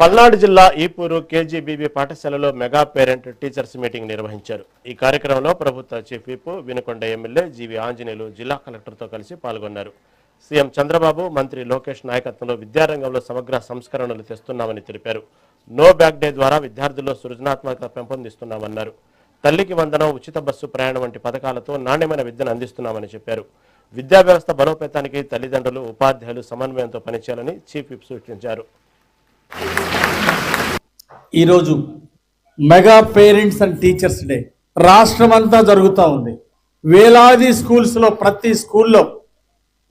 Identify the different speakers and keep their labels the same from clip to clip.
Speaker 1: పల్నాడు జిల్లా ఈపూరు కేజీబీబీ పాఠశాలలో mega parent teachers meeting నిర్వహించారు. ఈ కార్యక్రమంలో ప్రభుత్వ చీఫ్ విప్ వినుకొండ ఎమ్మెల్యే జీవి ఆంజనేయులు జిల్లా కలెక్టర్తో కలిసి పాల్గొన్నారు. సీఎం చంద్రబాబు, మంత్రి లోకేష్ నాయకత్వంలో విద్యారంగంలో సమగ్ర సంస్కరణలు తెస్తున్నామని తెలిపారు. నో బ్యాగ్ డే ద్వారా విద్యార్థుల్లో సృజనాత్మకత పెంపొందిస్తున్నామన్నారు. తల్లికి వందనం, ఉచిత బస్సు ప్రయాణం వంటి పథకాలతో నాణ్యమైన విద్యను అందిస్తున్నామని చెప్పారు. విద్యా వ్యవస్థ బలోపేతానికి తల్లిదండ్రులు, ఉపాధ్యాయులు సమన్వయంతో పనిచేయాలని చీఫ్ విప్ సూచించారు.
Speaker 2: ఈరోజు mega parents and teachers day రాష్ట్రమంతా జరుగుతూ ఉంది. వేలాది స్కూల్స్లో, ప్రతి స్కూల్లో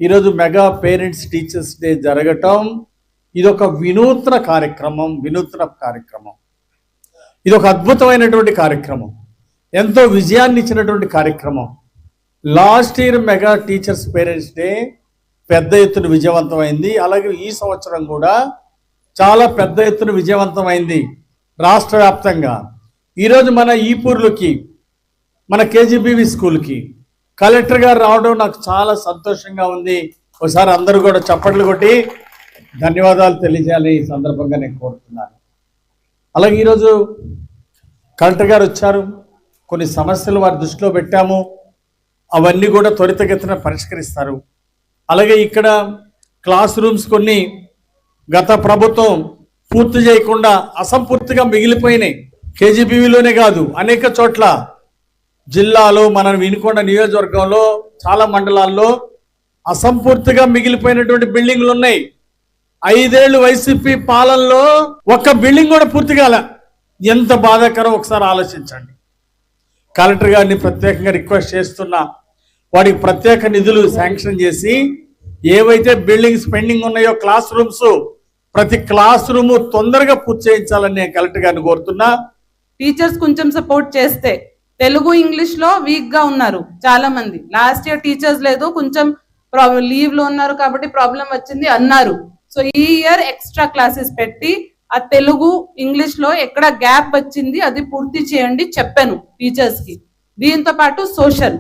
Speaker 2: ఈరోజు మెగా పేరెంట్స్ టీచర్స్ డే జరగటం ఇది ఒక వినూత్న కార్యక్రమం. ఇది ఒక అద్భుతమైనటువంటి కార్యక్రమం, ఎంతో విజయాన్ని ఇచ్చినటువంటి కార్యక్రమం. Last year mega teachers parents day పెద్ద ఎత్తున విజయవంతమైంది. అలాగే ఈ సంవత్సరం కూడా చాలా పెద్ద ఎత్తున విజయవంతమైంది రాష్ట్ర వ్యాప్తంగా. ఈరోజు మన ఈపూర్లోకి, మన కేజీబీవీ స్కూల్కి కలెక్టర్ గారు రావడం నాకు చాలా సంతోషంగా ఉంది. ఒకసారి అందరూ కూడా చప్పట్లు కొట్టి ధన్యవాదాలు తెలియజేయాలి ఈ సందర్భంగా నేను కోరుతున్నాను. అలాగే ఈరోజు కలెక్టర్ గారు వచ్చారు, కొన్ని సమస్యలు వారి దృష్టిలో పెట్టాము, అవన్నీ కూడా త్వరితగతిన పరిష్కరిస్తారు. అలాగే ఇక్కడ క్లాస్ రూమ్స్ కొన్ని గత ప్రభుత్వం పూర్తి చేయకుండా అసంపూర్తిగా మిగిలిపోయినాయి. కేజీబీవీలోనే కాదు, అనేక చోట్ల జిల్లాలో, మన వినుకొండ నియోజకవర్గంలో చాలా మండలాల్లో అసంపూర్తిగా మిగిలిపోయినటువంటి బిల్డింగ్లు ఉన్నాయి. 5 ఏళ్ళు వైసీపీ పాలనలో ఒక్క బిల్డింగ్ కూడా పూర్తి కాల. ఎంత బాధాకరం ఒకసారి ఆలోచించండి. కలెక్టర్ గారిని ప్రత్యేకంగా రిక్వెస్ట్ చేస్తున్నా, వాడికి ప్రత్యేక నిధులు శాంక్షన్ చేసి ఏవైతే బిల్డింగ్స్ పెండింగ్ ఉన్నాయో, క్లాస్ రూమ్స్, ప్రతి క్లాస్ రూమ్ తొందరగా పూర్తి చేయించాలని నేను కలెక్టర్ గారిని కోరుతున్నా.
Speaker 3: టీచర్స్ కొంచెం సపోర్ట్ చేస్తే, తెలుగు ఇంగ్లీష్ లో వీక్ గా ఉన్నారు చాలా మంది. లాస్ట్ ఇయర్ టీచర్స్ లేదు, కొంచెం లీవ్ లో ఉన్నారు కాబట్టి ప్రాబ్లం వచ్చింది అన్నారు. సో ఈ ఇయర్ ఎక్స్ట్రా క్లాసెస్ పెట్టి ఆ తెలుగు ఇంగ్లీష్ లో ఎక్కడ గ్యాప్ వచ్చింది అది పూర్తి చేయండి చెప్పాను టీచర్స్ కి. దీంతో పాటు సోషల్,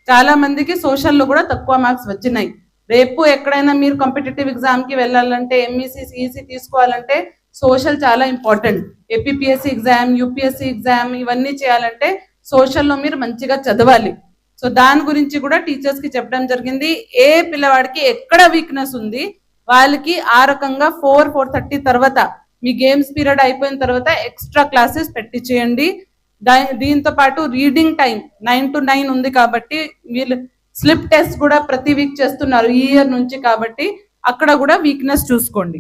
Speaker 3: చాలా మందికి సోషల్లో కూడా తక్కువ మార్క్స్ వచ్చినాయి. రేపు ఎక్కడైనా మీరు కాంపిటేటివ్ ఎగ్జామ్ కి వెళ్ళాలంటే, ఎంఈసీ, సిఈసీ తీసుకోవాలంటే సోషల్ చాలా important. APPSC exam, UPSC exam ఇవన్నీ చేయాలంటే సోషల్లో మీరు మంచిగా చదవాలి. సో దాని గురించి కూడా టీచర్స్ కి చెప్పడం జరిగింది. ఏ పిల్లవాడికి ఎక్కడ వీక్నెస్ ఉంది వాళ్ళకి ఆ రకంగా 4:30 తర్వాత మీ గేమ్స్ పీరియడ్ అయిపోయిన తర్వాత ఎక్స్ట్రా క్లాసెస్ పెట్టి చేయండి. దీంతో పాటు రీడింగ్ టైం 9 to 9 ఉంది కాబట్టి వీళ్ళు స్లిప్ టెస్ట్ కూడా ప్రతి వీక్ చేస్తున్నారు ఈ ఇయర్ నుంచి, కాబట్టి అక్కడ కూడా వీక్నెస్ చూసుకోండి.